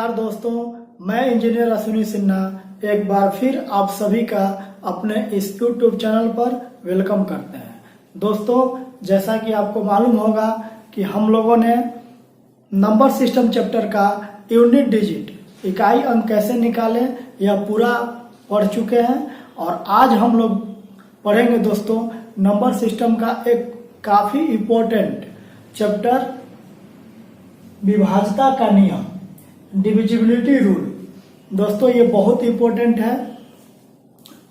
नमस्कार दोस्तों, मैं इंजीनियर अश्विनी सिन्हा एक बार फिर आप सभी का अपने इस YouTube चैनल पर वेलकम करते हैं। दोस्तों, जैसा कि आपको मालूम होगा कि हम लोगों ने नंबर सिस्टम चैप्टर का यूनिट डिजिट इकाई अंक कैसे निकालें यह पूरा पढ़ चुके हैं और आज हम लोग पढ़ेंगे दोस्तों नंबर सिस्टम का एक काफी इम्पोर्टेंट चैप्टर विभाज्यता का नियम, डिविजिबिलिटी रूल। दोस्तों ये बहुत इंपॉर्टेंट है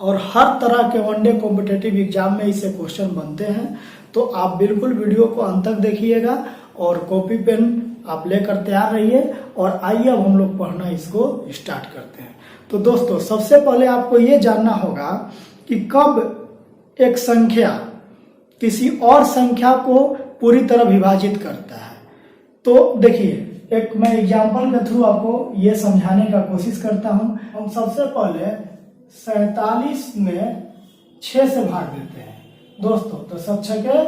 और हर तरह के वनडे कॉम्पिटिटिव एग्जाम में इससे क्वेश्चन बनते हैं, तो आप बिल्कुल वीडियो को अंत तक देखिएगा और कॉपी पेन आप लेकर तैयार रहिए। और आइए अब हम लोग पढ़ना इसको स्टार्ट करते हैं। तो दोस्तों सबसे पहले आपको ये जानना होगा कि कब एक संख्या किसी और संख्या को पूरी तरह विभाजित करता है। तो देखिए, एक मैं एग्जाम्पल के थ्रू आपको ये समझाने का कोशिश करता हूं। हम सबसे पहले 47 में 6 से भाग देते हैं दोस्तों, तो 7 के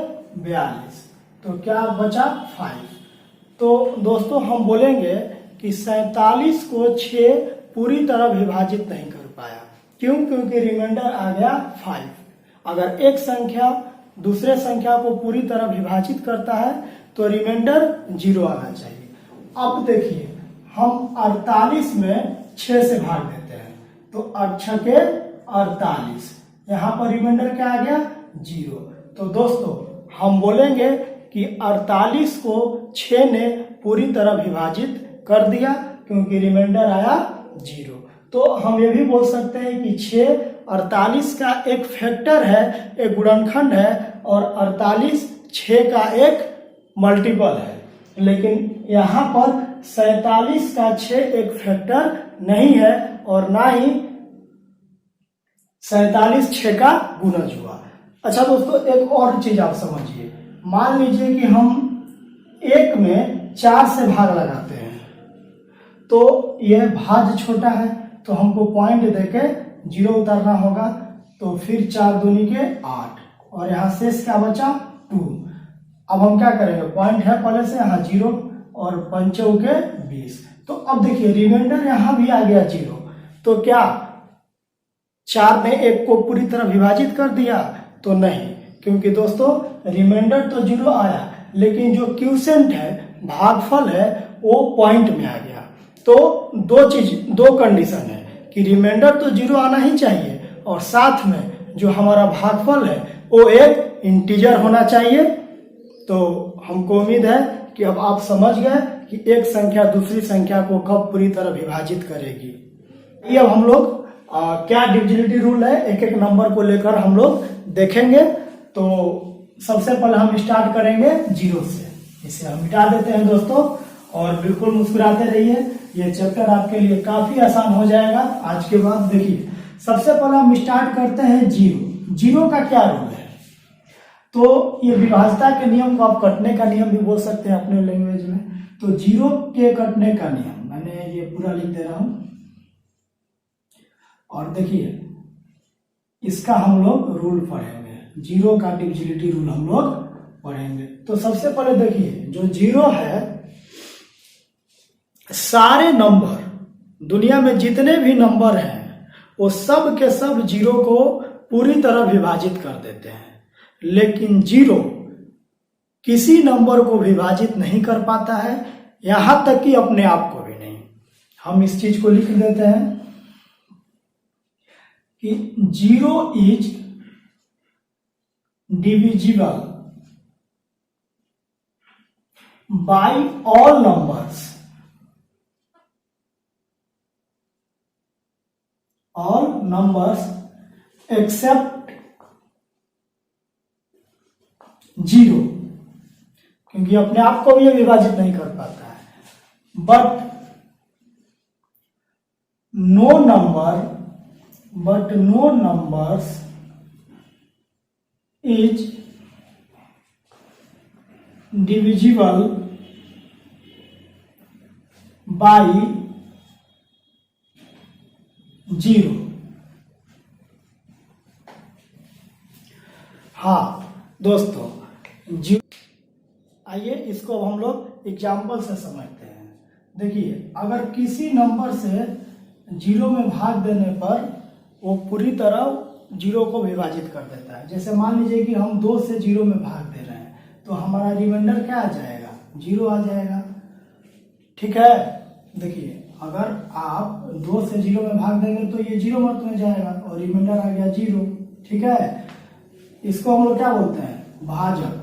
42, तो क्या बचा 5। तो दोस्तों हम बोलेंगे कि 47 को 6 पूरी तरह विभाजित नहीं कर पाया। क्यों? क्योंकि रिमाइंडर आ गया 5। अगर एक संख्या दूसरे संख्या को पूरी तरह विभाजित करता है तो रिमाइंडर 0 आना चाहिए। अब देखिए, हम 48 में 6 से भाग देते हैं, तो 8 के 48, यहाँ पर रिमाइंडर क्या आ गया 0। तो दोस्तों हम बोलेंगे कि 48 को 6 ने पूरी तरह विभाजित कर दिया क्योंकि रिमाइंडर आया 0। तो हम ये भी बोल सकते हैं कि 6 48 का एक फैक्टर है, एक गुणनखंड है, और 48 6 का एक मल्टीपल है। लेकिन यहाँ पर 47 का 6 एक फैक्टर नहीं है और ना ही 47 6 का गुणज हुआ। अच्छा दोस्तों, एक और चीज आप समझिए। मान लीजिए कि हम 1 में 4 से भाग लगाते हैं, तो यह भाज्य छोटा है, तो हमको पॉइंट देके 0 उतारना होगा। तो फिर 4 दूनी के 8 और यहाँ शेष क्या बचा 2। अब हम क्या करेंगे, पॉइंट है पहले से, यहाँ 0 और 5 के 20। तो अब देखिए रिमाइंडर यहाँ भी आ गया 0। तो क्या 4 ने 1 को पूरी तरह विभाजित कर दिया? तो नहीं, क्योंकि दोस्तों रिमाइंडर तो 0 आया, लेकिन जो क्वोशिएंट है, भागफल है, वो पॉइंट में आ गया। तो दो कंडीशन है कि रिमाइंडर तो 0 आना ही चाहिए और साथ में जो हमारा भागफल है वो एक इंटीजर होना चाहिए। तो हमको उम्मीद है कि अब आप समझ गए कि एक संख्या दूसरी संख्या को कब पूरी तरह विभाजित करेगी। ये अब हम लोग क्या डिविजिबिलिटी रूल है, एक एक नंबर को लेकर हम लोग देखेंगे। तो सबसे पहले हम स्टार्ट करेंगे 0 से। इसे हम मिटा देते हैं दोस्तों और बिल्कुल मुस्कुराते रहिए, ये चैप्टर आपके लिए काफी आसान हो जाएगा आज के बाद। देखिए, सबसे पहले हम स्टार्ट करते हैं 0 का क्या रूल है। तो ये विभाज्यता के नियम को आप कटने का नियम भी बोल सकते हैं अपने लैंग्वेज में। तो 0 के कटने का नियम, मैंने ये पूरा लिख दे रहा हूं और देखिए इसका हम लोग रूल पढ़ेंगे। 0 का डिविजिबिलिटी रूल हम लोग पढ़ेंगे। तो सबसे पहले देखिए, जो 0 है, सारे नंबर दुनिया में जितने भी नंबर हैं वो सब के सब 0 को पूरी तरह विभाजित कर देते हैं, लेकिन 0 किसी नंबर को विभाजित नहीं कर पाता है, यहां तक कि अपने आप को भी नहीं। हम इस चीज को लिख देते हैं कि 0 is divisible bye all numbers, all numbers except 0, क्योंकि अपने आप को भी ये विभाजित नहीं कर पाता है। But no numbers is divisible by 0। हाँ दोस्तों, आइए इसको हम लोग एग्जाम्पल से समझते हैं। देखिए अगर किसी नंबर से जीरो में भाग देने पर वो पूरी तरह जीरो को विभाजित कर देता है। जैसे मान लीजिए कि हम 2 से जीरो में भाग दे रहे हैं तो हमारा रिमाइंडर क्या आ जाएगा, जीरो आ जाएगा। ठीक है, देखिए अगर आप 2 से जीरो में भाग देंगे तो ये जीरो मत में जाएगा और रिमाइंडर आ गया जीरो। ठीक है, इसको हम लोग क्या बोलते हैं, भाजक।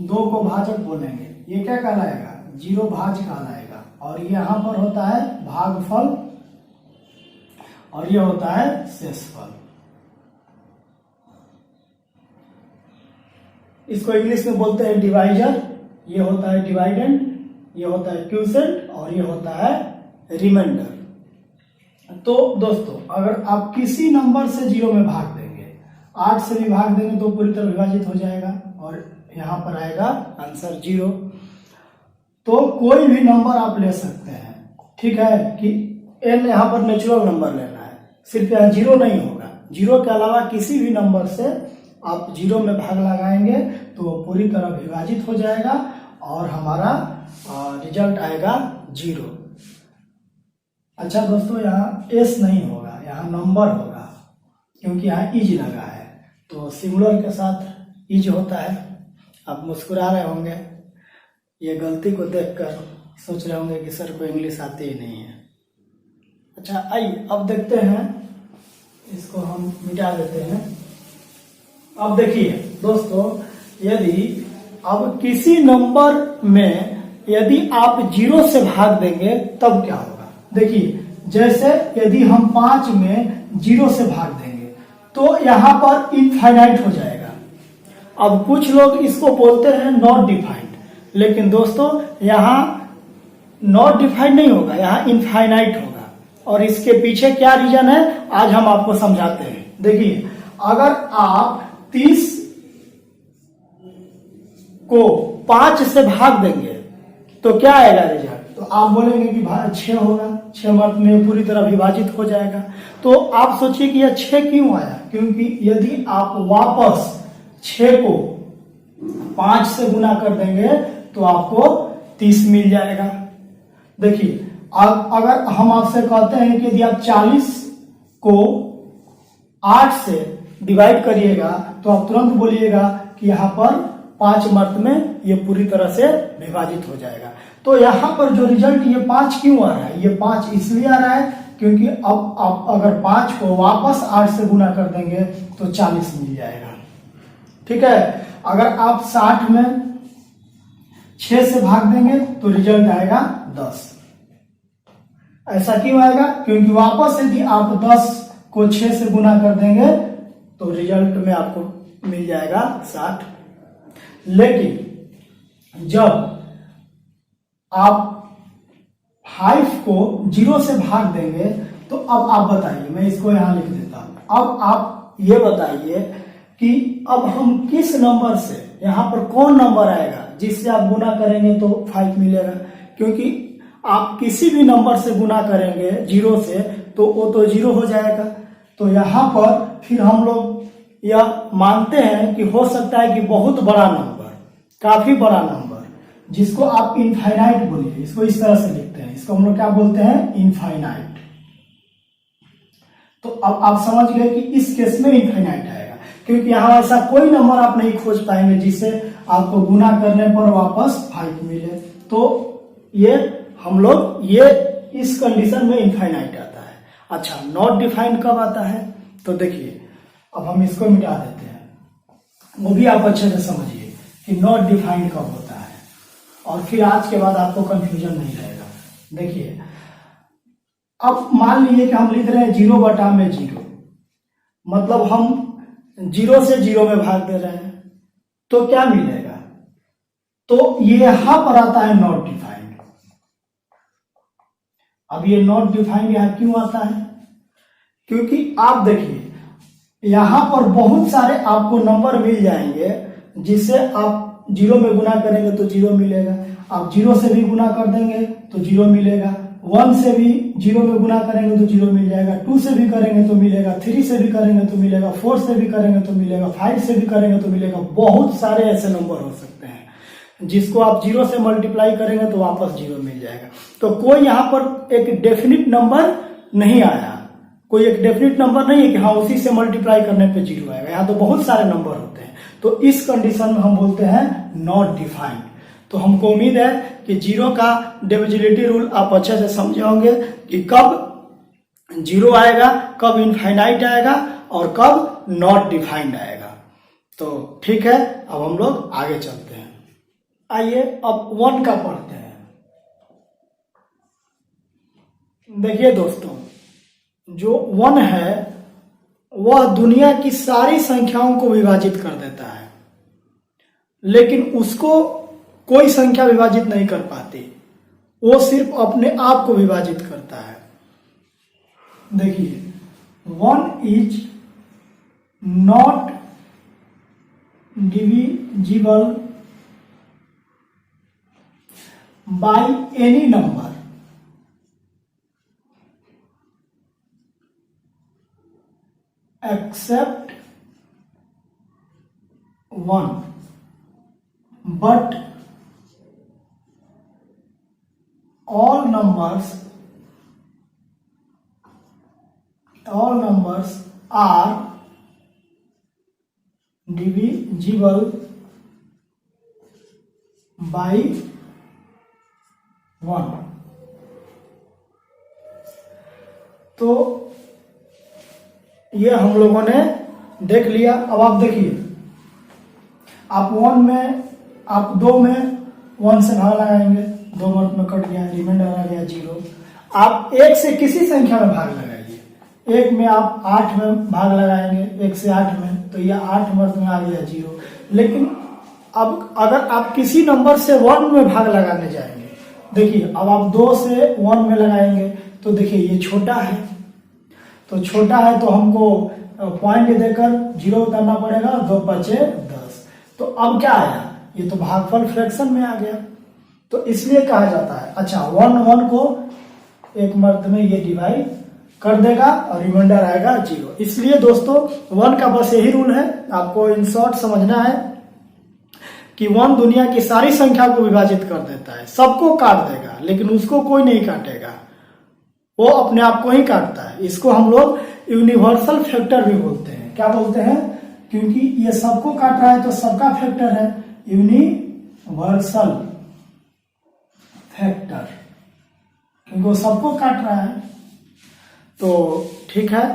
2 को भाजक बोलेंगे, ये क्या कहलाएगा, जीरो भाज कहलाएगा। और यहाँ पर होता है भागफल और ये होता है शेषफल। इसको इंग्लिश में बोलते हैं डिवाइजर, ये होता है डिवाइडेंड, ये होता है क्यूसेंट और ये होता है रिमाइंडर। तो दोस्तों अगर आप किसी नंबर से जीरो में भाग देंगे, 8 से भी भाग देंगे तो पूरी तरह विभाजित हो जाएगा और यहां पर आएगा आंसर जीरो। तो कोई भी नंबर आप ले सकते हैं। ठीक है, कि n यहां पर नेचुरल नंबर लेना है, सिर्फ यहाँ जीरो नहीं होगा। जीरो के अलावा किसी भी नंबर से आप जीरो में भाग लगाएंगे तो वो पूरी तरह विभाजित हो जाएगा और हमारा रिजल्ट आएगा जीरो। अच्छा दोस्तों, यहाँ एस नहीं होगा, यहाँ नंबर होगा क्योंकि यहाँ इज लगा है। तो सिंगुलर के साथ इज होता है। आप मुस्कुरा रहे होंगे, ये गलती को देखकर सोच रहे होंगे कि सर को इंग्लिश आती ही नहीं है। अच्छा आइए अब देखते हैं, इसको हम मिटा देते हैं। अब देखिए दोस्तों, यदि अब किसी नंबर में यदि आप जीरो से भाग देंगे तब क्या होगा। देखिए जैसे यदि हम 5 में जीरो से भाग देंगे तो यहां पर इनफाइनाइट हो जाएगा। अब कुछ लोग इसको बोलते हैं नॉट डिफाइंड, लेकिन दोस्तों यहाँ नॉट डिफाइंड नहीं होगा, यहाँ इनफाइनाइट होगा। और इसके पीछे क्या रीजन है आज हम आपको समझाते हैं। देखिए अगर आप 30 को 5 से भाग देंगे तो क्या आएगा रिजल्ट, तो आप बोलेंगे कि 6 होगा, 6 मत में पूरी तरह विभाजित हो जाएगा। तो आप सोचिए कि यह 6 क्यों आया, क्योंकि यदि आप वापस 6 को 5 से गुना कर देंगे तो आपको 30 मिल जाएगा। देखिए अगर हम आपसे कहते हैं कि यदि आप 40 को 8 से डिवाइड करिएगा तो आप तुरंत बोलिएगा कि यहाँ पर 5 मर्त में ये पूरी तरह से विभाजित हो जाएगा। तो यहाँ पर जो रिजल्ट ये 5 क्यों आ रहा है, ये 5 इसलिए आ रहा है क्योंकि अब आप अगर 5 को वापस 8 से गुना कर देंगे तो 40 मिल जाएगा। ठीक है, अगर आप 60 में 6 से भाग देंगे तो रिजल्ट आएगा 10। ऐसा क्यों आएगा, क्योंकि वापस यदि आप 10 को 6 से गुना कर देंगे तो रिजल्ट में आपको मिल जाएगा 60। लेकिन जब आप 5 को 0 से भाग देंगे तो अब आप बताइए, मैं इसको यहां लिख देता हूं। अब आप ये बताइए कि अब हम किस नंबर से, यहां पर कौन नंबर आएगा जिससे आप गुना करेंगे तो 5 मिलेगा। क्योंकि आप किसी भी नंबर से गुना करेंगे 0 से तो वो तो 0 हो जाएगा। तो यहां पर फिर हम लोग यह मानते हैं कि हो सकता है कि बहुत बड़ा नंबर, काफी बड़ा नंबर, जिसको आप इनफाइनाइट बोलिए, इसको इस तरह से लिखते हैं, इसको हम लोग क्या बोलते हैं, इनफाइनाइट। तो अब आप समझ गए कि इस केस में इनफाइनाइट आएगा, क्योंकि यहां ऐसा कोई नंबर आप नहीं खोज पाएंगे जिससे आपको गुना करने पर वापस 5 मिले। तो ये हम लोग ये इस कंडीशन में इनफाइनाइट आता है। अच्छा, नॉट डिफाइंड कब आता है, तो देखिए अब हम इसको मिटा देते हैं, वो भी आप अच्छे से समझिए कि नॉट डिफाइंड कब होता है, और फिर आज के बाद आपको कंफ्यूजन नहीं रहेगा। देखिए अब मान लीजिए कि हम लिख रहे हैं 0/0, मतलब हम 0 से 0 में भाग दे रहे हैं तो क्या मिलेगा, तो ये यहां पर आता है नॉट डिफाइंड। अब ये नॉट डिफाइंड यहां क्यों आता है, क्योंकि आप देखिए यहां पर बहुत सारे आपको नंबर मिल जाएंगे जिससे आप 0 में गुना करेंगे तो 0 मिलेगा, आप 0 से भी गुना कर देंगे तो 0 मिलेगा, 1 से भी 0 में गुना करेंगे तो 0 मिल जाएगा, 2 से भी करेंगे तो मिलेगा, 3 से भी करेंगे तो मिलेगा, 4 से भी करेंगे तो मिलेगा, 5 से भी करेंगे तो मिलेगा। बहुत सारे ऐसे नंबर हो सकते हैं। जिसको आप 0 से मल्टीप्लाई करेंगे तो वापस 0 मिल जाएगा। तो कोई यहाँ पर एक डेफिनिट नंबर नहीं आया, कोई एक डेफिनिट नंबर नहीं है कि हाँ उसी से मल्टीप्लाई करने पे 0 आएगा। यहाँ तो बहुत सारे नंबर होते हैं, तो इस कंडीशन में हम बोलते हैं नॉट डिफाइंड। तो हमको उम्मीद है कि 0 का डिविजिबिलिटी रूल आप अच्छे से समझे होंगे कि कब 0 आएगा, कब इनफाइनाइट आएगा और कब नॉट डिफाइंड आएगा। तो ठीक है, अब हम लोग आगे चलते हैं। आइए अब 1 का पढ़ते हैं। देखिए दोस्तों, जो 1 है वह दुनिया की सारी संख्याओं को विभाजित कर देता है, लेकिन उसको कोई संख्या विभाजित नहीं कर पाती, वो सिर्फ अपने आप को विभाजित करता है। देखिए, 1 is not divisible by any number except 1, but all numbers are divisible by 1। तो ये हम लोगों ने देख लिया। अब आप देखिए, आप 1 में, आप 2 में 1 से भाग लगाएंगे, 2 मर्द में कट गया, रिमाइंडर आ गया 0। आप 1 से किसी संख्या में भाग लगाइए, 1 में आप 8 में भाग लगाएंगे, 1 से 8 में, तो यह 8 मर्द में आ गया 0। लेकिन अब अगर आप किसी नंबर से 1 में भाग लगाने जाएंगे, देखिए अब आप 2 से 1 में लगाएंगे तो देखिए ये छोटा है, तो छोटा है तो हमको पॉइंट देकर 0 उतारना पड़ेगा, 2 बचे 10। तो अब क्या आया, ये तो भागफल फ्रैक्शन में आ गया, तो इसलिए कहा जाता है। अच्छा, 1 को एक मर्द में ये डिवाइड कर देगा और रिमाइंडर आएगा 0। इसलिए दोस्तों 1 का बस यही रूल है, आपको इन शॉर्ट समझना है कि 1 दुनिया की सारी संख्या को विभाजित कर देता है, सबको काट देगा, लेकिन उसको कोई नहीं काटेगा, वो अपने आप को ही काटता है। इसको हम लोग यूनिवर्सल फैक्टर भी बोलते हैं। क्या बोलते हैं? क्योंकि ये सबको काट रहा है तो सबका फैक्टर है, यूनिवर्सल फैक्टर, क्योंकि वो सबको काट रहा है। तो ठीक है,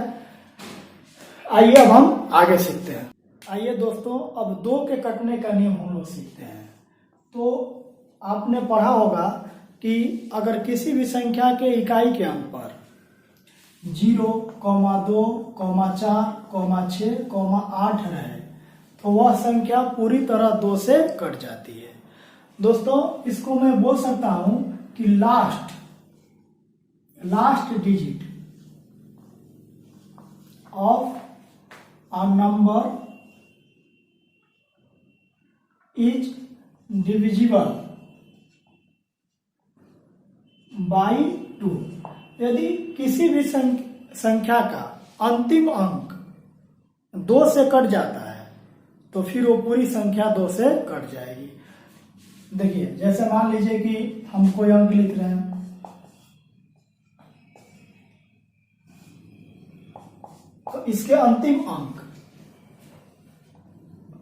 आइए अब हम आगे सीखते हैं। आइए दोस्तों, अब 2 के कटने का नियम हम लोग सीखते हैं। तो आपने पढ़ा होगा कि अगर किसी भी संख्या के इकाई के अंक पर 0, 2, 4, 6, 8 रहे तो वह संख्या पूरी तरह 2 से कट जाती है। दोस्तों इसको मैं बोल सकता हूं कि last digit of a number is divisible by 2। यदि किसी भी संख्या का अंतिम अंक 2 से कट जाता है तो फिर वो पूरी संख्या 2 से कट जाएगी। देखिए, जैसे मान लीजिए कि हम कोई अंक लिख रहे हैं, तो इसके अंतिम अंक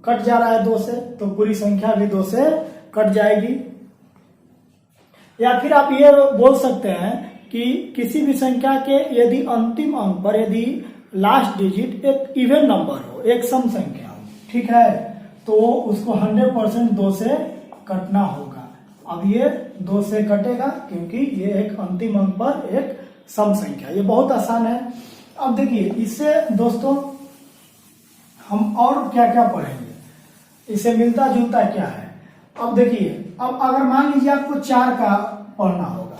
कट जा रहा है 2 से, तो पूरी संख्या भी 2 से कट जाएगी। या फिर आप ये बोल सकते हैं कि किसी भी संख्या के यदि अंतिम अंक पर यदि लास्ट डिजिट एक इवन नंबर हो, एक सम संख्या हो, ठीक है, तो उसको 100% 2 से कटना होगा। अब ये 2 से कटेगा क्योंकि ये एक अंतिम अंक पर एक सम संख्या, ये बहुत आसान है। अब देखिए, इससे दोस्तों हम और क्या क्या पढ़ेंगे, इससे मिलता जुलता क्या है। अब देखिए, अब अगर मान लीजिए आपको 4 का पढ़ना होगा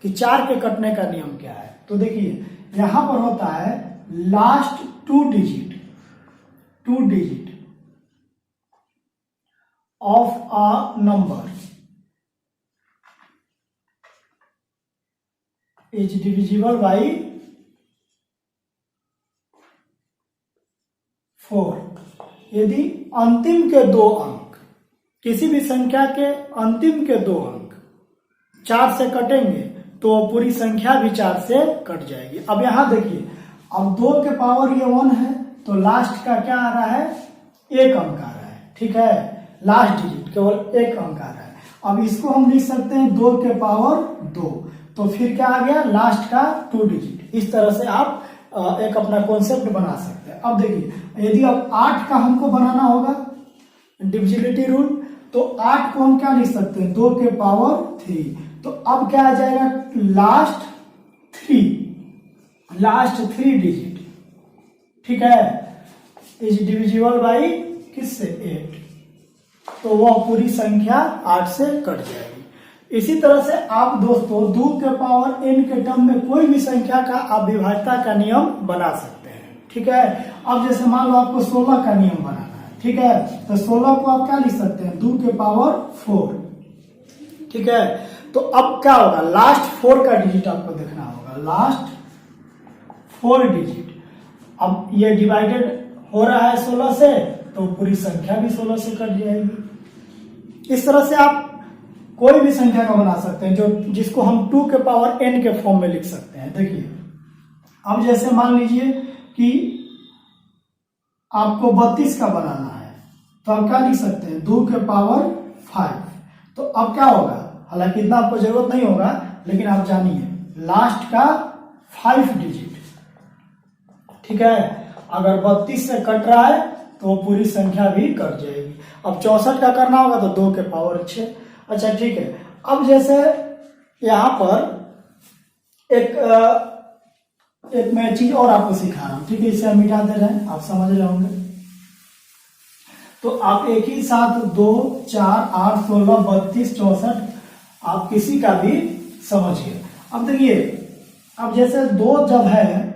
कि 4 के कटने का नियम क्या है, तो देखिए यहां पर होता है last 2 digit of a number is divisible by 4। यदि अंतिम के 2 अंक किसी भी संख्या के अंतिम के 2 अंक 4 से कटेंगे तो पूरी संख्या भी 4 से कट जाएगी। अब यहां देखिए, अब 2 के पावर ये 1 है तो लास्ट का क्या आ रहा है, 1 अंक आ रहा है, ठीक है, लास्ट डिजिट केवल 1 अंक आ रहा है। अब इसको हम लिख सकते हैं 2 के पावर 2, तो फिर क्या आ गया, लास्ट का 2 डिजिट। इस तरह से आप एक अपना कॉन्सेप्ट बना सकते हैं। अब देखिए, यदि अब 8 का हमको बनाना होगा डिविजिबिलिटी रूल, तो 8 को हम क्या लिख सकते हैं, 2 के पावर 3। तो अब क्या आ जाएगा, लास्ट 3 डिजिट, ठीक है, इज डिविजिबल बाई किससे, 8, तो वह पूरी संख्या 8 से कट जाएगी। इसी तरह से आप दोस्तों 2 के पावर n के टर्म में कोई भी संख्या का आप विभाज्यता का नियम बना सकते हैं, ठीक है। अब जैसे मान लो आपको 16 का नियम बनाना है, ठीक है, तो 16 को आप क्या लिख सकते हैं, 2 के पावर 4, ठीक है। तो अब क्या होगा, लास्ट 4 का डिजिट आपको देखना होगा, लास्ट 4 डिजिट। अब ये डिवाइडेड हो रहा है 16 से, तो पूरी संख्या भी 16 से कट जाएगी। इस तरह से आप कोई भी संख्या का बना सकते हैं, जो जिसको हम 2 के पावर n के फॉर्म में लिख सकते हैं। देखिए, अब जैसे मान लीजिए कि आपको 32 का बनाना है, तो आप क्या लिख सकते हैं, 2 के पावर 5। तो अब क्या होगा, हालांकि इतना आपको जरूरत नहीं होगा, लेकिन आप जानिए लास्ट का 5 डिजिट, ठीक है, अगर 32 से कट रहा है तो पूरी संख्या भी कट जाएगी। अब 64 का करना होगा तो 2 के पावर 6। अच्छा ठीक है, अब जैसे यहां पर एक मैं चीज और आपको सिखा रहा हूं, ठीक है, इसे हम मिटा दे रहे हैं, आप समझ रहे होंगे। तो आप एक ही साथ 2, 4, 8, 16, 32, 64 आप किसी का भी समझिए। अब देखिए, अब जैसे 2 जब है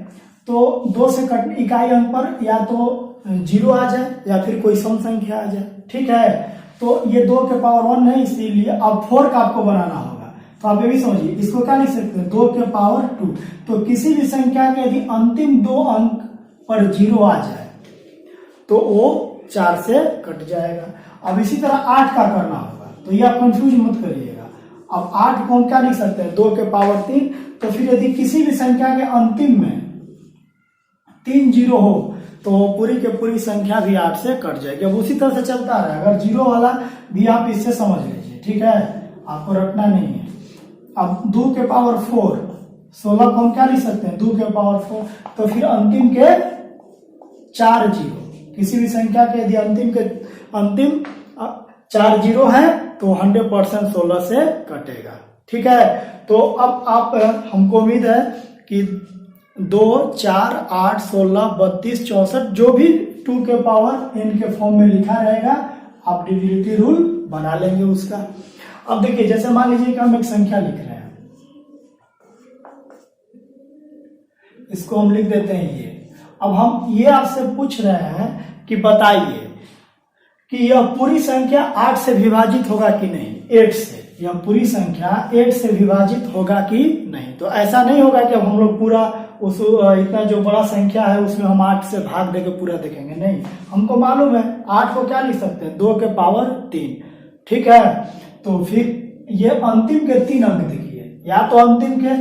तो 2 से कटने इकाई अंक पर या तो 0 आ जाए या फिर कोई सम संख्या आ जाए, ठीक है। तो ये 2 के पावर 1 है, इसीलिए अब 4 का आपको बनाना होगा, तो आप ये भी समझिए, इसको क्या लिख सकते हैं, 2 के पावर 2। तो किसी भी संख्या के यदि अंतिम 2 अंक पर 0 आ जाए तो वो 4 से कट जाएगा। अब इसी तरह 8 का करना होगा, तो ये आप कंफ्यूज मत करिएगा। अब 8 को हम क्या लिख सकते हैं, 2 के पावर 3। तो फिर यदि किसी भी संख्या के अंतिम में 3 0 हो तो पूरी के पूरी संख्या भी 8 से कट जाएगी। अब उसी तरह से चलता रहे, अगर 0 वाला भी आप इससे समझ लीजिए, ठीक है, आपको रटना नहीं है। अब 2 के पावर 4, 16 को हम क्या लिख सकते हैं, 2 के पावर 4। तो फिर अंतिम के 4 0, किसी भी संख्या के यदि अंतिम 4 0 है तो 100% 16 से कटेगा, ठीक है। तो अब आप हमको उम्मीद है कि 2, 4, 8, 16, 32, 64 जो भी 2 के पावर n के फॉर्म में लिखा रहेगा, आप डिविजिबिलिटी रूल बना लेंगे उसका। अब देखिए, जैसे मान लीजिए कि हम एक संख्या लिख रहे हैं, इसको हम लिख देते हैं ये। अब हम ये आपसे पूछ रहे हैं कि बताइए कि यह पूरी संख्या 8 से विभाजित होगा कि नहीं, 8 से, यह पूरी संख्या 8 से विभाजित होगा कि नहीं। तो ऐसा नहीं होगा कि अब हम लोग पूरा उस इतना जो बड़ा संख्या है उसमें हम 8 से भाग देके पूरा देखेंगे, नहीं, हमको मालूम है 8 को क्या लिख सकते हैं, 2 के पावर 3, ठीक है। तो फिर ये अंतिम के 3 अंक देखिए, या तो अंतिम के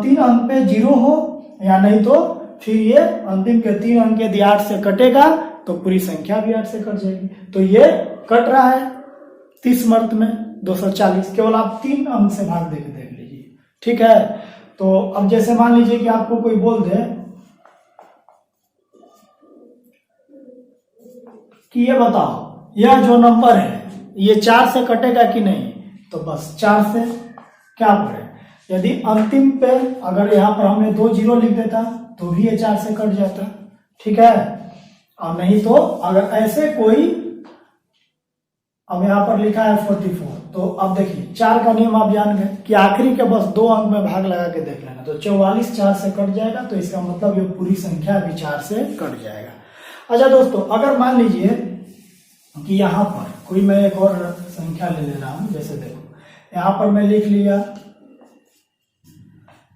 3 अंक पे 0 हो, या नहीं तो फिर ये अंतिम के 3 अंक यदि 8 से कटेगा तो पूरी संख्या भी 8 से कट जाएगी। तो ये कट रहा है 30 मर्त में 240, केवल आप 3 अंक से भाग देके देख लीजिए, ठीक है। तो अब जैसे मान लीजिए कि आपको कोई बोल दे कि ये बताओ, यह जो नंबर है ये 4 से कटेगा कि नहीं, तो बस 4 से क्या पड़े, यदि अंतिम पे अगर यहाँ पर हमने 2 0 लिख देता तो भी ये 4 से कट जाता, ठीक है। और नहीं तो अगर ऐसे कोई, अब यहाँ पर लिखा है 44, तो अब देखिए 4 का नियम आप जान गए कि आखिरी के बस 2 अंक में भाग लगा के देख लेना, तो 44 4 से कट जाएगा, तो इसका मतलब ये पूरी संख्या भी 4 से कट जाएगा। अच्छा दोस्तों, अगर मान लीजिए कि यहाँ पर कोई मैं एक और संख्या ले रहा हूं, जैसे देखो यहाँ पर मैं लिख लिया,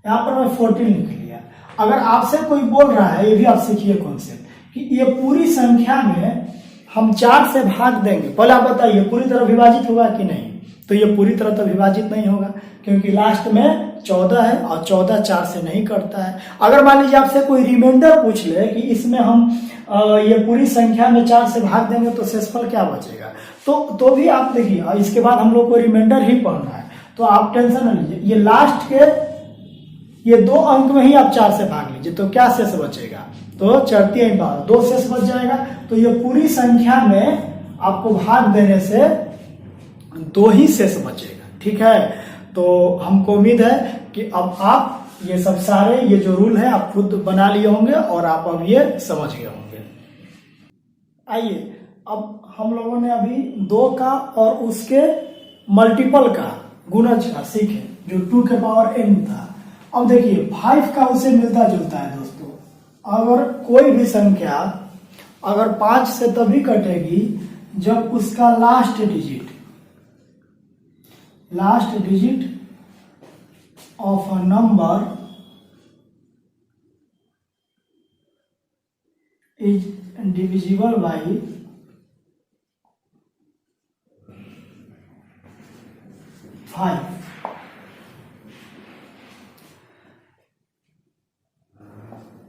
यहाँ पर मैं 14 लिख लिया। अगर आपसे कोई बोल रहा है, ये भी आप सीखिए कॉन्सेप्ट, कि ये पूरी संख्या में हम 4 से भाग देंगे, पहले आप बताइए पूरी तरह विभाजित होगा कि नहीं? तो ये पूरी तरह तो विभाजित नहीं होगा, क्योंकि लास्ट में 14 है और 14 4 से नहीं कटता है। अगर मान लीजिए आपसे कोई रिमाइंडर पूछ ले कि इसमें हम ये पूरी संख्या में 4 से भाग देंगे तो शेषफल क्या बचेगा, तो भी आप देखिए, इसके बाद हम लोग को रिमाइंडर ही पढ़ना है, तो आप टेंशन न लीजिए। ये लास्ट के ये 2 अंक में ही आप 4 से भाग लीजिए, तो क्या शेष बचेगा? तो चढ़ती है 12, 2 शेष बच जाएगा। तो ये पूरी संख्या में आपको भाग देने से 2 ही शेष बचेगा, ठीक है। तो हमको उम्मीद है कि अब आप ये सब सारे ये जो रूल है आप खुद बना लिए होंगे और आप अब ये समझ गए होंगे। आइए अब हम लोगों ने अभी 2 का और उसके मल्टीपल का गुणज का सीखे, जो 2 के पावर n था। अब देखिए 5 का उसे मिलता जुलता है दोस्तों। अगर कोई भी संख्या अगर 5 से तभी कटेगी जब उसका last digit of a number is divisible by 5।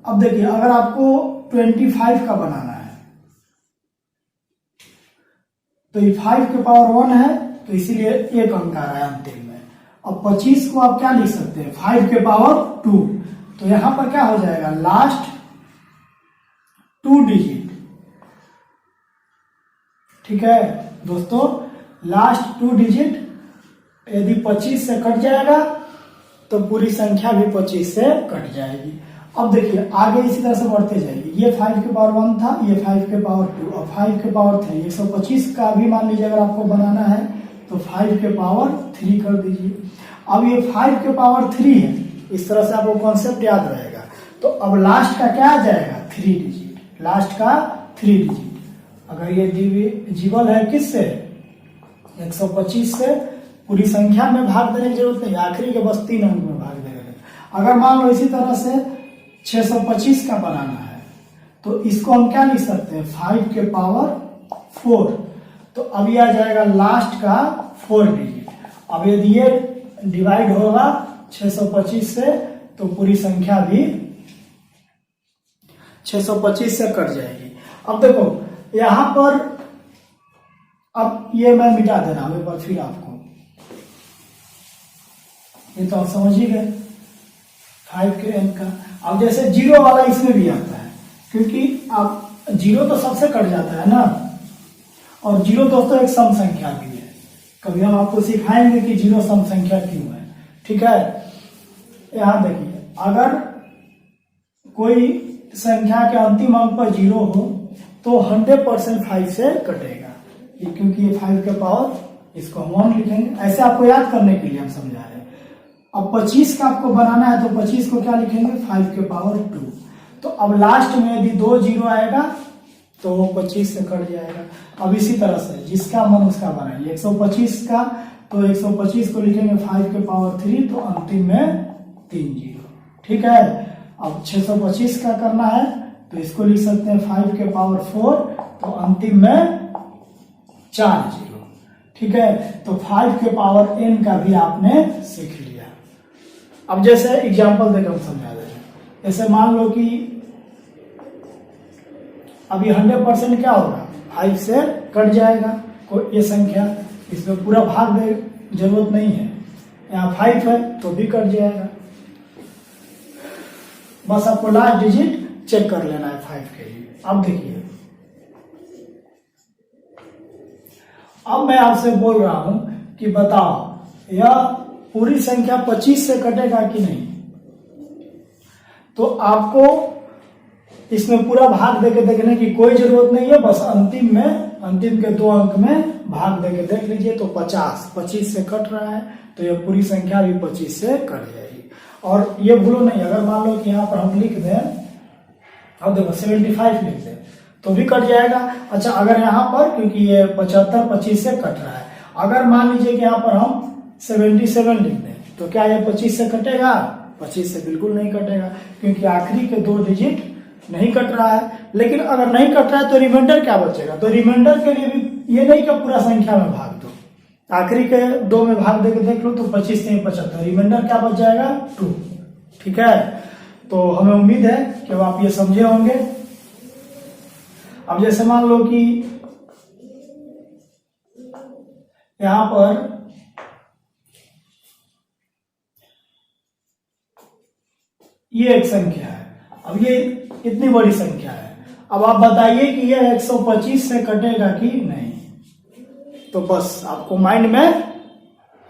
अब देखिए अगर आपको 25 का बनाना है तो ये 5 के पावर 1 है, तो इसीलिए 1 अंक आ रहा है अंतिम में। अब 25 को आप क्या लिख सकते हैं? 5 के पावर 2। तो यहां पर क्या हो जाएगा? लास्ट 2 डिजिट, ठीक है दोस्तों, लास्ट 2 डिजिट यदि 25 से कट जाएगा तो पूरी संख्या भी 25 से कट जाएगी। अब देखिए आगे इसी तरह से बढ़ते जाइए। ये 5 के पावर 1 था, ये 5 के पावर 2 और 5 के पावर 3। 125 का भी मान लीजिए अगर आपको बनाना है तो 5 के पावर 3 कर दीजिए। अब ये 5 के पावर 3 है, इस तरह से आपको कॉन्सेप्ट याद रहेगा। तो अब लास्ट का क्या आ जाएगा? 3 डिजिट, लास्ट का 3 डिजिट। अगर ये डिविजिबल है किससे? 125 से। पूरी संख्या में भाग देने की जरूरत नहीं, आखिरी के बस 3 अंक में भाग देगा। अगर मान लो इसी तरह से 625 का बनाना है तो इसको हम क्या लिख सकते हैं? 5 के पावर 4। तो अब ये आ जाएगा लास्ट का 4 डिजिट। अब यदि ये डिवाइड होगा 625 से तो पूरी संख्या भी 625 से कट जाएगी। अब देखो यहां पर, अब ये मैं मिटा दे रहा हूं एक बार फिर आपको, ये तो आप समझ ही गए 5 के n का। अब जैसे 0 वाला इसमें भी आता है, क्योंकि अब 0 तो सबसे कट जाता है ना, और 0 दोस्तों एक सम संख्या भी है। कभी हम आपको सिखाएंगे कि 0 सम संख्या क्यों है, ठीक है। यहां देखिए अगर कोई संख्या के अंतिम अंक पर 0 हो तो 100% 5 से कटेगा, ये क्योंकि ये 5 के पावर, इसको हम 1 लिखेंगे। ऐसे आपको याद करने के लिए हम समझा रहे हैं। अब 25 का आपको बनाना है तो 25 को क्या लिखेंगे? 5 के पावर 2। तो अब लास्ट में यदि 2 0 आएगा तो वो 25 से कट जाएगा। अब इसी तरह से जिसका मन उसका बनाइए। 125 का तो 125 को लिखेंगे 5 के पावर 3, तो अंतिम में 3 0, ठीक है। अब 625 का करना है तो इसको लिख सकते हैं 5 के पावर 4, तो अंतिम में 4 0, ठीक है। तो 5 के पावर n का भी आपने सीख लिया। अब जैसे एग्जांपल देकर हम समझा दे रहे हैं। जैसे मान लो कि अभी 100% क्या होगा? 5 से कट जाएगा कोई ये संख्या, इसमें पूरा भाग दे जरूरत नहीं है। यहाँ 5 है तो भी कट जाएगा, बस आपको लास्ट डिजिट चेक कर लेना है 5 के लिए। अब देखिए, अब मैं आपसे बोल रहा हूं कि बताओ यह पूरी संख्या 25 से कटेगा कि नहीं? तो आपको इसमें पूरा भाग देके देखने की कोई जरूरत नहीं है, बस अंतिम के 2 अंक में भाग देके देख लीजिए। तो 25 से कट रहा है तो यह पूरी संख्या भी 25 से कट जाएगी। और ये भूलो नहीं, अगर मान लो कि यहाँ पर हम लिख दें, अब देखो 75 लिख दें तो भी कट जाएगा। अच्छा अगर यहाँ पर, क्योंकि ये 75 25 से कट रहा है, अगर मान लीजिए कि यहाँ पर हम 77 लिख दें तो क्या ये 25 से कटेगा? 25 से बिल्कुल नहीं कटेगा, क्योंकि आखिरी के 2 डिजिट नहीं कट रहा है। लेकिन अगर नहीं कट रहा है तो रिमाइंडर क्या बचेगा, तो रिमाइंडर के लिए भी ये नहीं कि पूरा संख्या में भाग दो, आखिरी के 2 में भाग देके देख लो तो 25 से 75, रिमाइंडर क्या बच जाएगा 2। ठीक है, तो हमें उम्मीद है कि अब आप ये समझे होंगे। अब जैसे मान लो कि यहां पर ये एक संख्या है, अब ये इतनी बड़ी संख्या है, अब आप बताइए कि ये 125 से कटेगा कि नहीं। तो बस आपको माइंड में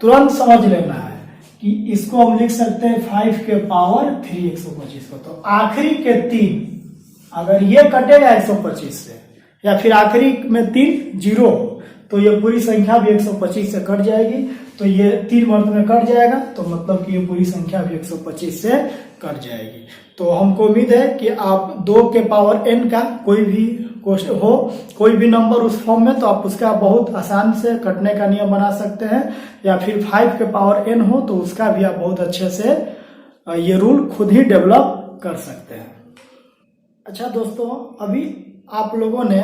तुरंत समझ लेना है कि इसको हम लिख सकते हैं 5 के पावर 3 125 को। तो आखिरी के 3 अगर ये कटेगा 125 से, या फिर आखिरी में 3 जीरो हो, तो ये पूरी संख्या भी 125 से कट जाएगी। तो ये 3 मर्द में कट जाएगा, तो मतलब कि ये पूरी संख्या भी 125 से कट जाएगी। तो हमको उम्मीद है कि आप 2 के पावर n का कोई भी क्वेश्चन हो, कोई भी नंबर उस फॉर्म में, तो आप उसका बहुत आसान से कटने का नियम बना सकते हैं। या फिर 5 के पावर n हो तो उसका भी आप बहुत अच्छे से ये रूल खुद ही डेवलप कर सकते हैं। अच्छा दोस्तों, अभी आप लोगों ने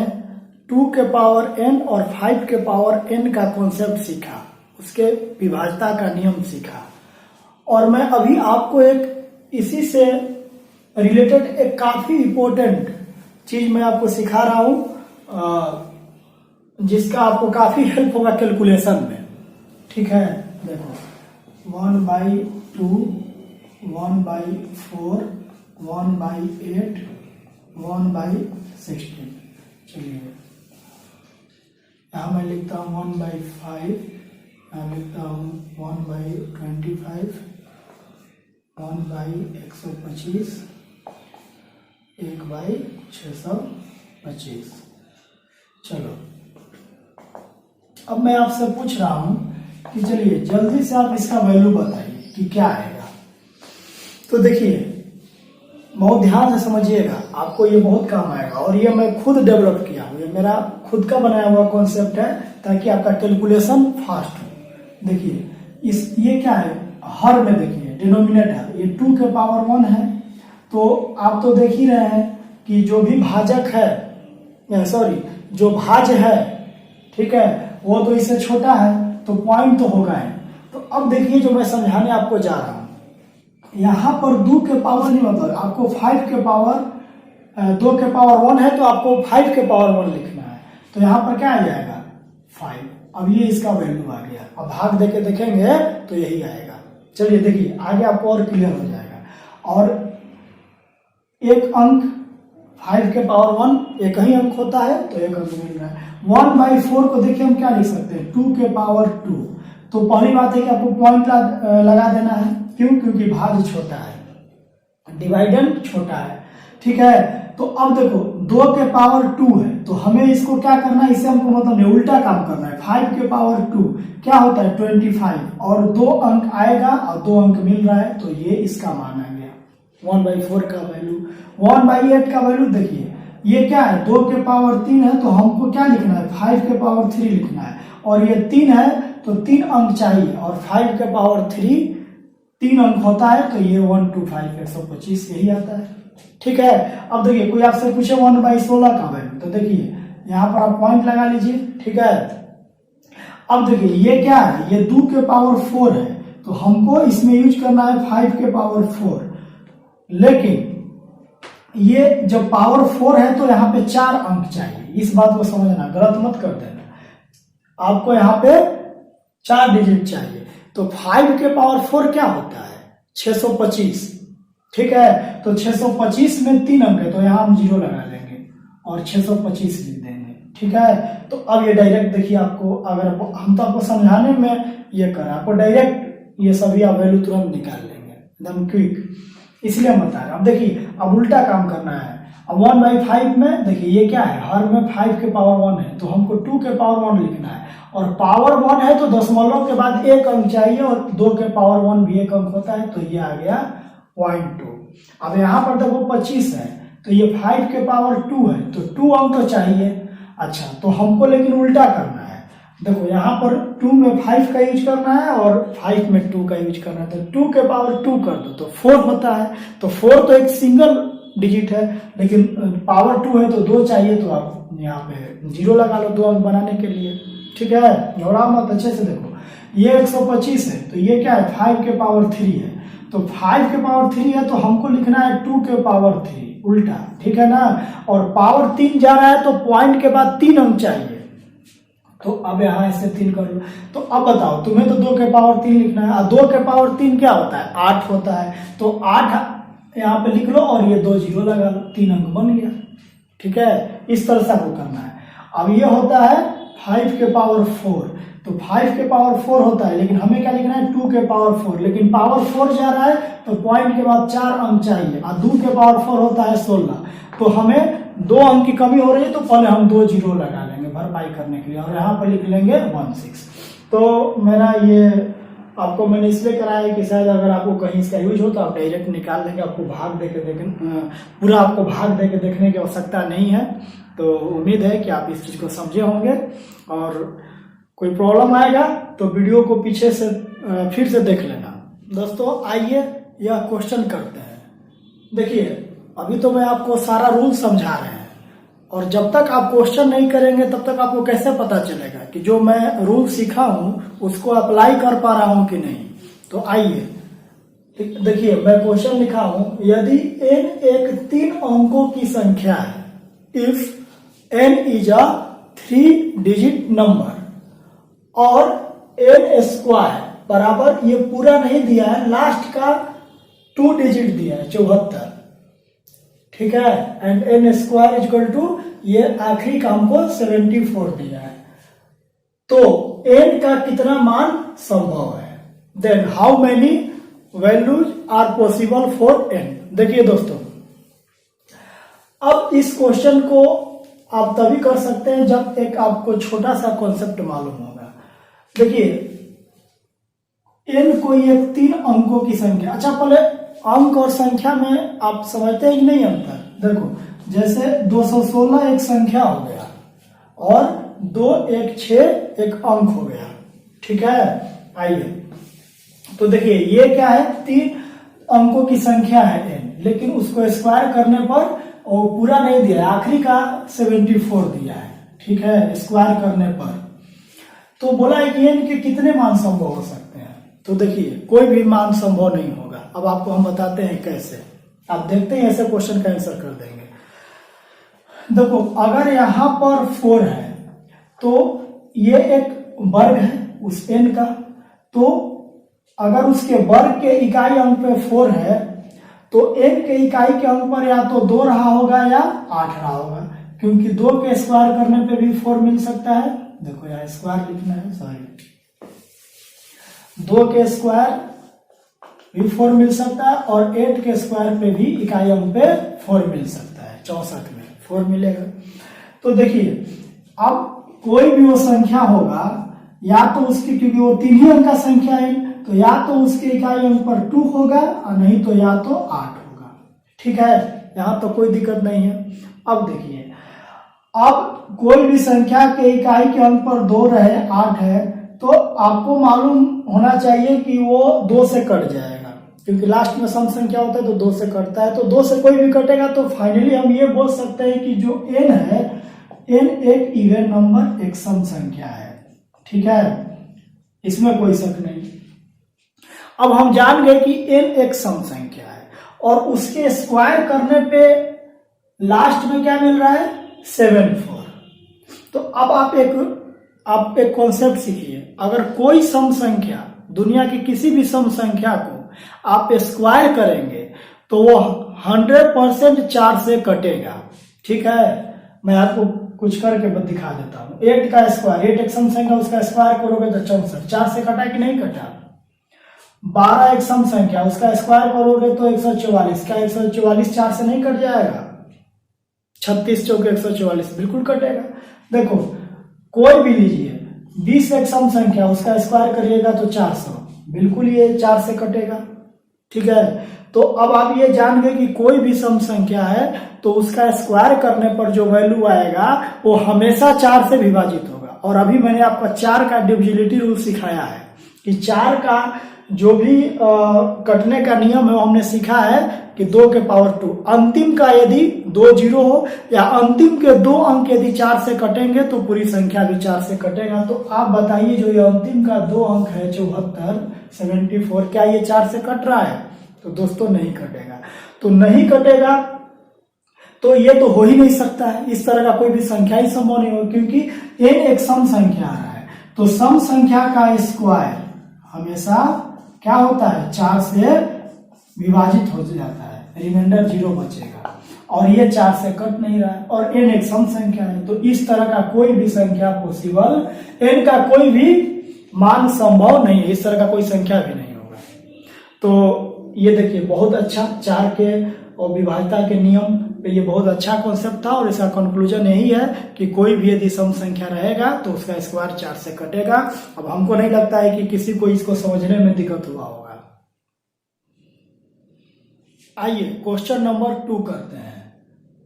2 के पावर n और 5 के पावर n का कॉन्सेप्ट सीखा, उसके विभाज्यता का नियम सीखा, और मैं अभी आपको एक इसी से रिलेटेड एक काफी इंपॉर्टेंट चीज मैं आपको सिखा रहा हूं, जिसका आपको काफी हेल्प होगा कैलकुलेशन में। ठीक है, देखो 1/2, 1/4, 1/8, 1/16। चलिए यहां मैं लिखता हूं 1/5, यहां लिखता हूं 1/25, 1/125, 1/625। चलो अब मैं आपसे पूछ रहा हूं कि चलिए जल्दी से आप इसका वैल्यू बताइए कि क्या आएगा। तो देखिए बहुत ध्यान से समझिएगा, आपको ये बहुत काम आएगा, और ये मैं खुद डेवलप किया हूं, ये मेरा खुद का बनाया हुआ कॉन्सेप्ट है ताकि आपका कैलकुलेशन फास्ट हो। देखिए ये क्या है, हर में देखिए डिनोमिनेटर ये 2 के पावर 1 है, तो आप तो देख ही रहे हैं कि जो भी भाजक है, सॉरी जो भाज्य है, ठीक है, वो तो इससे छोटा है, तो पॉइंट तो होगा है। तो अब देखिए जो मैं समझाने आपको जा रहा हूं, यहां पर 2 के पावर नहीं, मतलब आपको 5 के पावर 2 के पावर 1 है, तो आपको 5 के पावर 1 लिखना है। तो यहां पर क्या आ जाएगा 5। अब ये इसका वैल्यू आ गया, अब भाग देके देखेंगे तो यही आएगा। चलिए देखिए आगे आपको और क्लियर हो जाएगा। और एक अंक 5 के पावर 1 एक ही अंक होता है, तो एक अंक मिल रहा है। 1/4 को देखिए हम क्या लिख सकते हैं 2 के पावर 2। तो पहली बात है कि आपको पॉइंट लगा देना है, क्यों, क्योंकि भाज्य छोटा है, डिवाइडेंड छोटा है। ठीक है, तो अब देखो 2 के पावर 2 है, तो हमें इसको क्या करना है, इसे हमको मतलब उल्टा काम करना है। 5 के पावर 2 क्या होता है 25, और 2 अंक आएगा और 2 अंक मिल रहा है, तो ये इसका मान आ गया 1/4 का वैल्यू। 1/8 का वैल्यू देखिए ये क्या है 2 के पावर 3 है, तो हमको क्या लिखना है 5 के पावर 3 लिखना है, और ये 3 है तो 3 अंक चाहिए, और 5 के पावर 3 3 अंक होता है, तो ये 125 125 यही आता है। ठीक है, अब देखिए कोई आपसे पूछे 1/16 का वैल्यू, तो देखिए यहां पर आप पॉइंट लगा लीजिए। ठीक है, अब देखिए ये क्या है, ये 2 के पावर 4 है, तो हमको इसमें यूज करना है 5 के पावर 4। लेकिन ये जब पावर 4 है तो यहाँ पे 4 अंक चाहिए, इस बात को समझना, गलत मत कर देना। आपको यहाँ पे 4 डिजिट चाहिए, तो 5 के पावर 4 क्या होता है 625। ठीक है, तो 625 में 3 अंक है, तो यहाँ हम 0 लगा देंगे और 625 लिख देंगे। ठीक है, तो अब ये डायरेक्ट देखिए आपको, अगर हम तो आपको समझाने में ये करें, आपको डायरेक्ट ये सभी आप वैल्यू तुरंत निकाल लेंगे एकदम क्विक, इसलिए हम बता रहे हैं। अब देखिए अब उल्टा काम करना है। अब 1/5 में देखिए ये क्या है, हर में 5 के पावर 1 है, तो हमको 2 के पावर 1 लिखना है, और पावर 1 है तो दशमलव के बाद 1 अंक चाहिए, और 2 के पावर 1 भी 1 अंक होता है, तो ये आ गया 0.2। अब यहाँ पर देखो 25 है, तो ये 5 के पावर 2 है, तो 2 अंक तो चाहिए। अच्छा, तो हमको लेकिन उल्टा करना है, देखो यहाँ पर 2 में 5 का यूज करना है और 5 में 2 का यूज करना है, तो 2 के पावर 2 कर दो तो 4 होता है, तो 4 तो एक सिंगल डिजिट है, लेकिन पावर 2 है तो 2 चाहिए, तो आप यहाँ पे 0 लगा लो 2 अंक बनाने के लिए। ठीक है, घबराओ मत, अच्छे से देखो। ये 125 है तो ये क्या है 5 के पावर 3 है, तो 5 के पावर 3 है तो हमको लिखना है 2 के पावर 3 उल्टा। ठीक है ना, और पावर 3 जा रहा है तो पॉइंट के बाद 3 अंक चाहिए, तो अब यहाँ ऐसे 3 कर लो। तो अब बताओ, तुम्हें तो 2 के पावर 3 लिखना है, और 2 के पावर 3 क्या होता है 8 होता है, तो 8 यहाँ पे लिख लो और ये 2 0 लगा लो, 3 अंक बन गया। ठीक है, इस तरह से आपको करना है। अब ये होता है 5 के पावर 4, तो 5 के पावर 4 होता है, लेकिन हमें क्या लिखना है 2 के पावर 4, लेकिन पावर 4 जा रहा है तो पॉइंट के बाद 4 अंक चाहिए, और 2 के पावर 4 होता है 16, तो हमें 2 अंक की कमी हो रही है, तो पहले हम 2 0 लगा लेंगे भरपाई करने के लिए, और यहाँ पर लिख लेंगे 16। तो मेरा ये आपको मैंने इसलिए कराया कि शायद अगर आपको कहीं इसका यूज हो तो आप डायरेक्ट निकाल देंगे, आपको भाग दे के पूरा आपको भाग दे के देखने की आवश्यकता नहीं है। तो उम्मीद है कि आप इस चीज़ को समझे होंगे, और कोई प्रॉब्लम आएगा तो वीडियो को पीछे से फिर से देख लेना। दोस्तों आइए यह क्वेश्चन करते हैं। देखिए अभी तो मैं आपको सारा रूल समझा रहे हैं, और जब तक आप क्वेश्चन नहीं करेंगे तब तक आपको कैसे पता चलेगा कि जो मैं रूल सीखा हूं उसको अप्लाई कर पा रहा हूं कि नहीं। तो आइए देखिए, मैं क्वेश्चन लिखा हूं, यदि n एक 3 अंकों की संख्या है, if n is a 3 digit number, और n स्क्वायर बराबर, ये पूरा नहीं दिया है, लास्ट का 2 डिजिट दिया है 74, ठीक है, and n square equal to ये आखिरी का हमको 74 दिया है, तो n का कितना मान संभव है, then how many values are possible for n। देखिए दोस्तों, अब इस क्वेश्चन को आप तभी कर सकते हैं जब एक आपको छोटा सा कॉन्सेप्ट मालूम होगा। देखिए n कोई एक 3 अंकों की संख्या, अच्छा पहले अंक और संख्या में आप समझते हैं कि नहीं अंतर। देखो जैसे 216 एक संख्या हो गया, और 2 1 6 एक अंक हो गया, ठीक है। आइए तो देखिए ये क्या है, 3 अंकों की संख्या है n, लेकिन उसको स्क्वायर करने पर वो पूरा नहीं दिया है, आखिरी का 74 दिया है, ठीक है, स्क्वायर करने पर। तो बोला है कि n के कितने मान संभव हो सकते हैं, तो देखिए कोई भी मान संभव नहीं होगा। अब आपको हम बताते हैं कैसे, आप देखते हैं ऐसे क्वेश्चन का आंसर कर देंगे। देखो अगर यहां पर 4 है तो ये एक वर्ग है उस n का, तो अगर उसके वर्ग के इकाई अंक पे 4 है तो n के इकाई के अंक पर या तो 2 रहा होगा या 8 रहा होगा, क्योंकि 2 के स्क्वायर करने पे भी 4 मिल सकता है। देखो यहाँ स्क्वायर लिखना है, सॉरी, 2 के स्क्वायर भी 4 मिल सकता है, और 8 के स्क्वायर पे भी इकाई अंक पे 4 मिल सकता है, 64 में 4 मिलेगा। तो देखिए अब कोई भी वो संख्या होगा, या तो उसकी, क्योंकि वो 3 ही अंक का संख्या है, तो या तो उसके इकाई अंक पर 2 होगा, और नहीं तो या तो 8 होगा, ठीक है, यहां तो कोई दिक्कत नहीं है। अब देखिए, अब कोई भी संख्या के इकाई के अंक पर 2 रहे, 8 है, तो आपको मालूम होना चाहिए कि वो 2 से कट जाएगा, क्योंकि लास्ट में सम संख्या होता है तो 2 से कटता है, तो 2 से कोई भी कटेगा, तो फाइनली हम ये बोल सकते हैं कि जो n है, n एक इवन नंबर, एक सम संख्या है, ठीक है, इसमें कोई शक नहीं। अब हम जान गए कि n एक सम संख्या है, और उसके स्क्वायर करने पे लास्ट में क्या मिल रहा है 74। तो अब आप एक कॉन्सेप्ट सीखिए, अगर कोई सम संख्या, दुनिया की किसी भी सम संख्या को आप स्क्वायर करेंगे तो वो 100% 4 से कटेगा, ठीक है। मैं आपको कुछ करके दिखा देता हूं। 8 का स्क्वायर, 8 एक सम संख्या, उसका स्क्वायर करोगे तो 64, 4 से कटा कि नहीं कटा। 12 एक सम संख्या, उसका स्क्वायर करोगे तो 144, क्या 144 4 से नहीं कट जाएगा। 36 चौके 144 बिल्कुल कटेगा। देखो कोई भी लीजिए, 20 एक सम संख्या, उसका स्क्वायर करिएगा तो 400, बिल्कुल ये 4 से कटेगा, ठीक है। तो अब आप ये जान गए कि कोई भी सम संख्या है तो उसका स्क्वायर करने पर जो वैल्यू आएगा वो हमेशा 4 से विभाजित होगा। और अभी मैंने आपको 4 का डिविजिबिलिटी रूल सिखाया है कि 4 का जो भी कटने का नियम है वो हमने सीखा है कि 2 के पावर 2, अंतिम का यदि 2 जीरो हो या अंतिम के 2 अंक यदि 4 से कटेंगे तो पूरी संख्या भी 4 से कटेगा। तो आप बताइए जो ये अंतिम का 2 अंक है 74, 74, क्या ये 4 से कट रहा है? तो दोस्तों नहीं कटेगा। तो नहीं कटेगा तो ये तो हो ही नहीं सकता है, इस तरह का कोई भी संख्या ही संभव नहीं हो, क्योंकि n एक सम संख्या आ रहा है। तो सम संख्या का स्क्वायर हमेशा क्या होता है? 4 से विभाजित हो जाता है, रिमाइंडर 0 बचेगा, और ये 4 से कट नहीं रहा है, और n एक सम संख्या है। तो इस तरह का कोई भी संख्या पॉसिबल, n का कोई भी मान संभव नहीं है, इस तरह का कोई संख्या भी नहीं होगा। तो ये देखिए बहुत अच्छा 4 के और विभाज्यता के नियम पे ये बहुत अच्छा कॉन्सेप्ट था, और इसका कंक्लूजन यही है कि कोई भी यदि सम संख्या रहेगा तो उसका स्क्वायर 4 से कटेगा। अब हमको नहीं लगता है कि किसी को इसको समझने में दिक्कत हुआ होगा। आइए क्वेश्चन नंबर 2 करते हैं।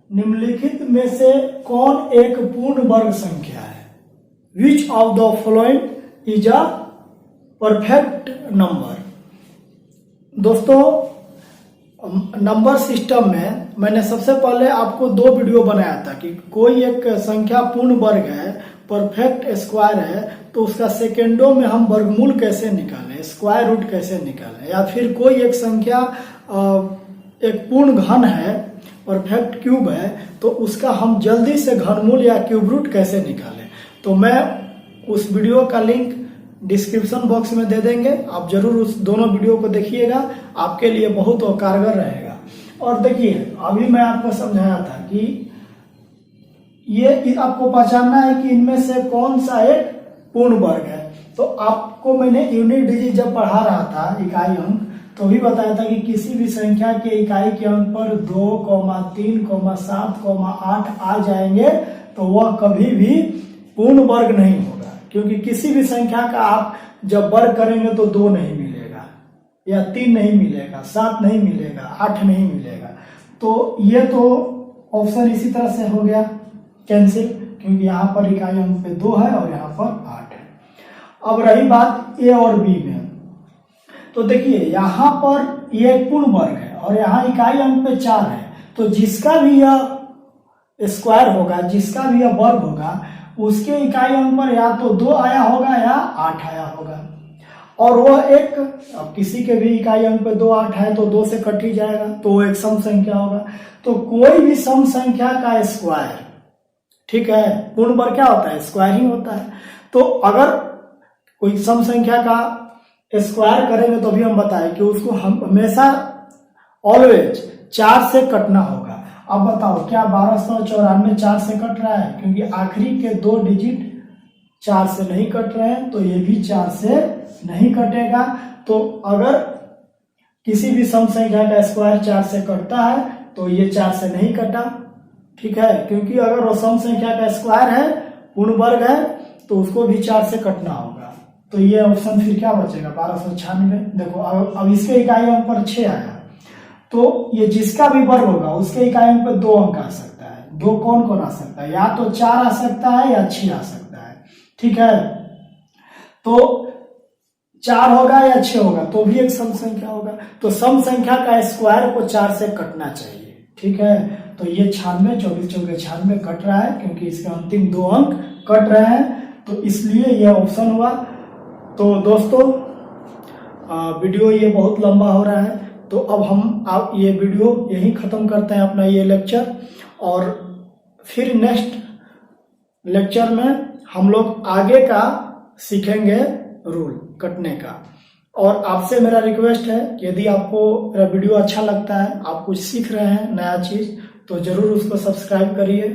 निम्नलिखित में से कौन एक पूर्ण वर्ग संख्या है? Which of the following is a perfect number? दोस्तों नंबर सिस्टम में मैंने सबसे पहले आपको 2 वीडियो बनाया था कि कोई एक संख्या पूर्ण वर्ग है, परफेक्ट स्क्वायर है, तो उसका सेकेंडों में हम वर्गमूल कैसे निकालें, स्क्वायर रूट कैसे निकालें, या फिर कोई एक संख्या एक पूर्ण घन है, परफेक्ट क्यूब है, तो उसका हम जल्दी से घनमूल या क्यूब रूट कैसे निकालें। तो मैं उस वीडियो का लिंक डिस्क्रिप्शन बॉक्स में दे देंगे, आप जरूर उस दोनों वीडियो को देखिएगा, आपके लिए बहुत कारगर रहेगा। और देखिए अभी मैं आपको समझाया था कि ये आपको पहचानना है कि इनमें से कौन सा एक पूर्ण वर्ग है। तो आपको मैंने यूनिट डिजिट जब पढ़ा रहा था, इकाई अंक, तो भी बताया था कि किसी भी संख्या के इकाई के अंक पर 2, 3, 7, 8 आ जाएंगे तो वह कभी भी पूर्ण वर्ग नहीं होगा, क्योंकि किसी भी संख्या का आप जब वर्ग करेंगे तो 2 नहीं मिलेगा, या 3 नहीं मिलेगा, 7 नहीं मिलेगा, 8 नहीं मिलेगा। तो ये तो ऑप्शन इसी तरह से हो गया कैंसिल, क्योंकि यहाँ पर इकाई अंक पे 2 है और यहाँ पर 8 है। अब रही बात ए और बी में, तो देखिए यहाँ पर ये एक पूर्ण वर्ग है और यहाँ इकाई अंक पे 4 है, तो जिसका भी यह स्क्वायर होगा, जिसका भी यह वर्ग होगा, उसके इकाई अंक पर या तो 2 आया होगा या 8 आया होगा। और वह एक, अब किसी के भी इकाई अंक पे 2, 8 है तो 2 से कट ही जाएगा, तो वो एक सम संख्या होगा। तो कोई भी सम संख्या का स्क्वायर, ठीक है, पूर्ण वर्ग क्या होता है? स्क्वायर ही होता है। तो अगर कोई सम संख्या का स्क्वायर करेंगे तो भी हम बताएं कि उसको हम हमेशा ऑलवेज 4 से कटना होगा। अब बताओ क्या 1294 4 से कट रहा है? क्योंकि आखिरी के 2 डिजिट 4 से नहीं कट रहे हैं, तो ये भी 4 से नहीं कटेगा। तो अगर किसी भी सम संख्या का स्क्वायर 4 से कटता है तो ये 4 से नहीं कटा, ठीक है, क्योंकि अगर वो सम संख्या का स्क्वायर है, पूर्ण वर्ग है, तो उसको भी 4 से कटना होगा। तो ये ऑप्शन फिर क्या बचेगा? 1296। देखो अब इसके इकाई अंक पर 6 आया, तो ये जिसका भी वर्ग होगा उसके इकाई अंक पर 2 अंक आ सकता है। 2 कौन कौन आ सकता है? या तो 4 आ सकता है या 6 आ सकता है, ठीक है। तो 4 होगा या 6 होगा तो भी एक सम संख्या होगा। तो सम संख्या का स्क्वायर को 4 से कटना चाहिए, ठीक है। तो ये 96, 24 चौके 96 कट रहा है, क्योंकि इसके अंतिम 2 अंक कट रहे हैं, तो इसलिए यह ऑप्शन हुआ। तो दोस्तों वीडियो ये बहुत लंबा हो रहा है, तो अब हम आप ये वीडियो यहीं ख़त्म करते हैं, अपना ये लेक्चर, और फिर नेक्स्ट लेक्चर में हम लोग आगे का सीखेंगे रूल कटने का। और आपसे मेरा रिक्वेस्ट है, यदि आपको मेरा वीडियो अच्छा लगता है, आप कुछ सीख रहे हैं नया चीज़, तो ज़रूर उसको सब्सक्राइब करिए,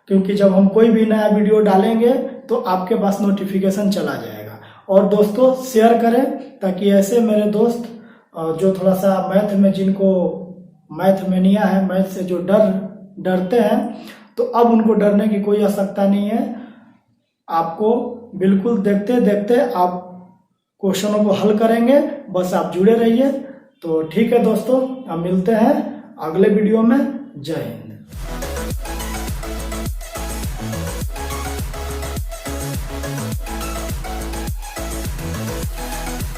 क्योंकि जब हम कोई भी नया वीडियो डालेंगे तो आपके पास नोटिफिकेशन चला जाएगा। और दोस्तों शेयर करें, ताकि ऐसे मेरे दोस्त जो थोड़ा सा मैथ में, जिनको मैथ में नहीं है, मैथ से जो डरते हैं, तो अब उनको डरने की कोई आवश्यकता नहीं है। आपको बिल्कुल देखते देखते आप क्वेश्चनों को हल करेंगे, बस आप जुड़े रहिए। तो ठीक है दोस्तों, अब मिलते हैं अगले वीडियो में। जय हिंद।